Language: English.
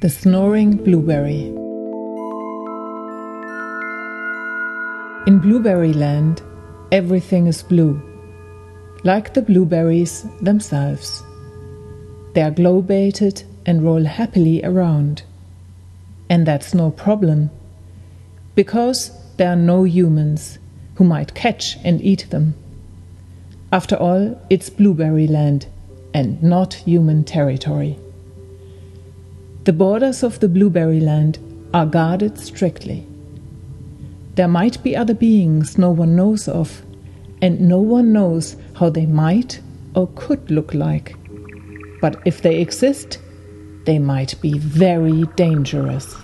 The snoring blueberry. In blueberry land, everything is blue, like the blueberries themselves. They are glow-baited and roll happily around. And that's no problem, because there are no humans who might catch and eat them. After all, it's blueberry land and not human territory. The borders of the blueberry land are guarded strictly. There might be other beings no one knows of, and no one knows how they might or could look like. But if they exist, they might be very dangerous.